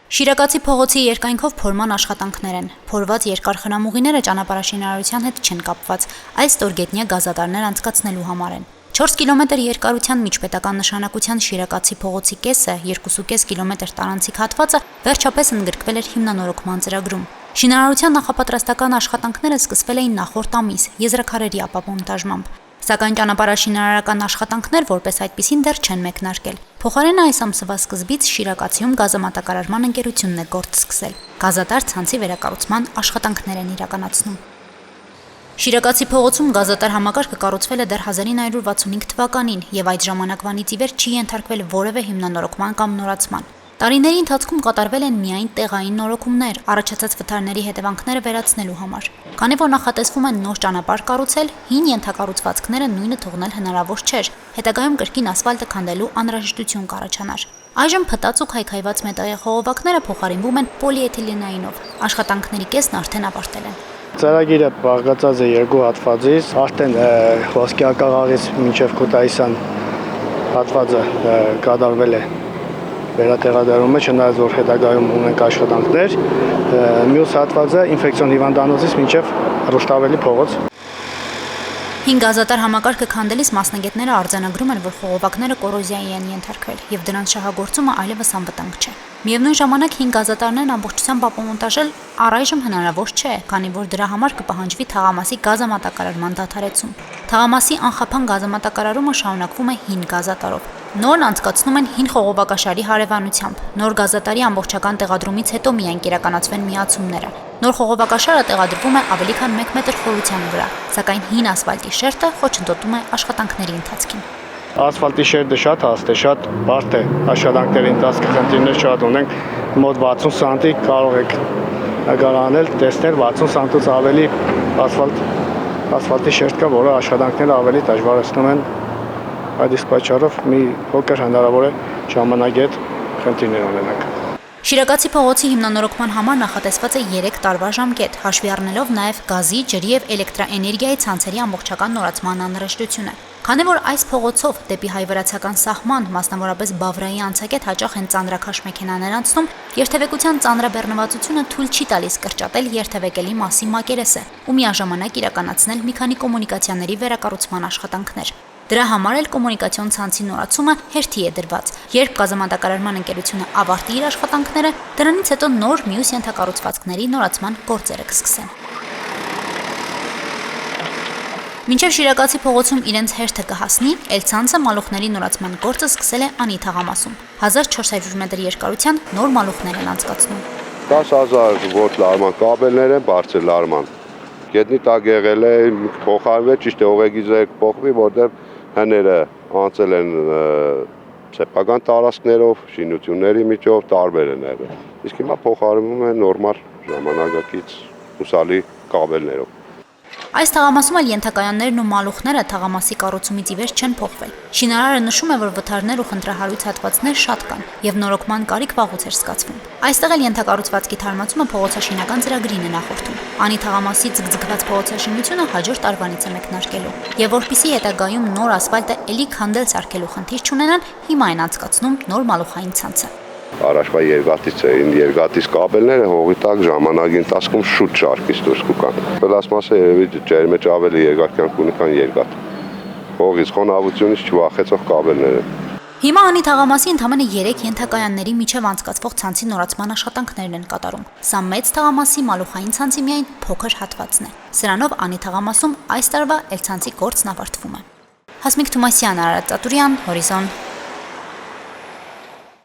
Շիրակացի փողոցի երկայնքով փորման աշխատանքներ են։ Փորված երկար խնամուղիները ճանապարհաշինարարության հետ չեն կապված, այլ ստորգետնյա գազատարներ անցկացնելու համար են։ 4 կիլոմետր երկարության միջպետական նշանակության Շիրակացի փողոցի կեսը 2.5 կիլոմետր տարանցիկ հատվածը վերջապես ընդգրկվել էր հիմնանորոգման ծրագրում։ Շինարարության նախապատրաստական աշխատանքները սկսվել էին նախորդ ամիս եզրաքարերի ապամոնտաժմամբ։ Սակայն ճանապարհաշինարարական աշխատանքներ որպես այդպիսին դեռ չեն մեկնարկել։ Փոխարենը այս ամսվա սկզբից Շիրակացիում գազամատակարարման ընկերությունն է գործ սկսել։ Գազատար ցանցի վերակառուցման աշխատանքներ են իրականացնում։ Շիրակացի փողոցում գազատար համակարգը կառուցվել է դեռ 1965 թվականին եւ այդ ժամանակվանից ի վեր չի ենթարկվել որևէ հիմնանորոգման կամ նորացման։ Տարիների ընթացքում կատարվել են միայն տեղային նորոգումներ, առաջացած վթարների հետևանքները վերացնելու համար։ Քանի որ նախատեսվում է նոր ճանապարհ կառուցել, հին ենթակառուցվածքները նույնը թողնել հնարավոր չէր, հետագայում կրկին ասֆալտը քանդելու անհրաժեշտություն կառաջանար։ Այժմ փտած ու քայքայված մետաղյա խողովակները փոխարինվում են պոլիէթիլենայինով։ Աշխատանքների կեսն արդեն ավարտել են։ Ծրագիրը բաղկացած է երկու հատվածից, արդեն Ոսկեակաղաղից մինչև Քութայիսյան հատվածը կատարվել է վերատեղադրումը, չնայած որ հետագայում ունենք աշխատանքներ, մյուս հատվածը ինֆեկցիոն հիվանդանոցից մինչև Ռուշտավելի փողոց։ Հին գազատար համակարգը քանդելիս մասնագետները արձանագրում են, որ խողովակները կորոզիայի են ենթարկվել եւ դրանց շահագործումը այլևս անվտանգ չէ։ Միևնույն ժամանակ հին գազատարներն ամբողջությամբ ապամոնտաժել առայժմ հնարավոր չէ, քանի որ դրա համար կպահանջվի թաղամասի գազամատակարարման դադարեցում։ Թաղամասի անխափան գազամատակարարումը շարունակվում է հին գազատարով։ Նորն անցկացնում են հին խողովակաշարի հարևանությամբ։ Նոր գազատարի ամբողջական տեղադրումից հետո միայն կիրականացվեն միացումները։ Նոր խողովակաշարը տեղադրվում է ավելի քան 1 մետր խորության վրա, սակայն հին ասֆալտի շերտը խոչընդոտում է աշխատանքների ընթացքին։ Ասֆալտի շերտը շատ հաստ է, շատ բարդ է, աշխատանքների ընթացքը խնդիրներ շատ ունենք, մոտ 60 սանտի կարող եք գարանել, տեսնել 60 սանտից ավելի ասֆալտի շերտ կա, որը աշխատանքները ավելի դժվարացնում են, այդ իսկ պատճառով մի փոքր հնարավոր է ժամանակետ խնդիրներ ունենանք։ Շիրակացի փողոցի հիմնանորոգման համար նախատեսված է 3 տարվա ժամկետ, հաշվի առնելով նաև գազի, ջրի եւ էլեկտրաէներգիայի ցանցերի ամբողջական նորացման անհրաժեշտությունը։ Քանի որ այս փողոցով դեպի հայ-վրացական սահման, մասնավորապես Բավրայի անցակետ հաճախ են ծանրաքաշ մեքենաներ անցնում, երթևեկության ծանրաբեռնվածությունը թույլ չի տալիս կրճատել երթևեկելի մասի մակերեսը ու միաժամանակ իրականացնել մի քանի կոմունիկացիաների վերակառուցման աշխատանքներ։ Դրա համար էլ կոմունիկացիոն ցանցի նորացումը հերթի է դրված։ Երբ գազամատակարարման ընկերությունը ավարտի իր աշխատանքները, դրանից հետո նոր մյուս ենթակառուցվածքների նորացման գործերը կսկսեն։ Մինչև Շիրակացի փողոցում իրենց հերթը կհասնի, Էլցանցը մալուխների նորացման գործը սկսել է Անի թաղամասում։ 1400 մետր երկարության նոր մալուխներ են անցկացնում։ 10,000 վոլտ լարման կաբելներ են, բարձր լարման։ Գետնի տակ եղել է, փոխարինվել, ճիշտ է, ուղեգիծը փոխվի, որտեղ հները անցել են սեփական տարածքներով, շինությունների միջով տարբեր են եղել։ Իսկ հիմա փոխարինվում են նորմալ ժամանակակից հուսալի կաբելներով։ Այս թաղամասում էլ ենթակայաններն ու մալուխները թաղամասի կառուցումից ի վեր չեն փոխվել։ Շինարարը նշում է, որ վթարներ ու խնդրահարույց հատվածներ շատ կան եւ նորոգման կարիք վաղուց էր զգացվում։ Այստեղ էլ ենթակառուցվածքի թարմացումը փողոցաշինական ծրագրին է նախորդում։ Անի թաղամասի ձգձգված փողոցաշինությունը հաջորդ տարվանից է մեկնարկելու։ Եվ որpիսի հետագայում նոր ասֆալտը էլի քանդել սարքելու խնդիր չունենան, հիմա են անցկացնում նոր մալուխային ցանցը։ Առաջվա երկաթից էին, երկաթից կաբելները հողի տակ ժամանակի ընթացքում շուտ շարքից դուրս կգան։ Պլաստմասը երևի ջրի մեջ ավելի երկար կյանք ունի, քան երկաթ։ Հողից խոնավությունից չվախեցող կաբելներ են։ Հիմա Անի թաղամասի ընդամենը 3 ենթակայանների միջև անցկացվող ցանցի նորացման աշխատանքներն են կատարում։ Սա մեծ թաղամասի մալուխային ցանցի միայն փոքր հատվածն է։ Սրանով Անի թաղամասում այս տարվա Էլցանցի գործն ավարտվում է։ Հասմիկ Թումասյան, Արարատ Ծատուրյան, Հորիզոն։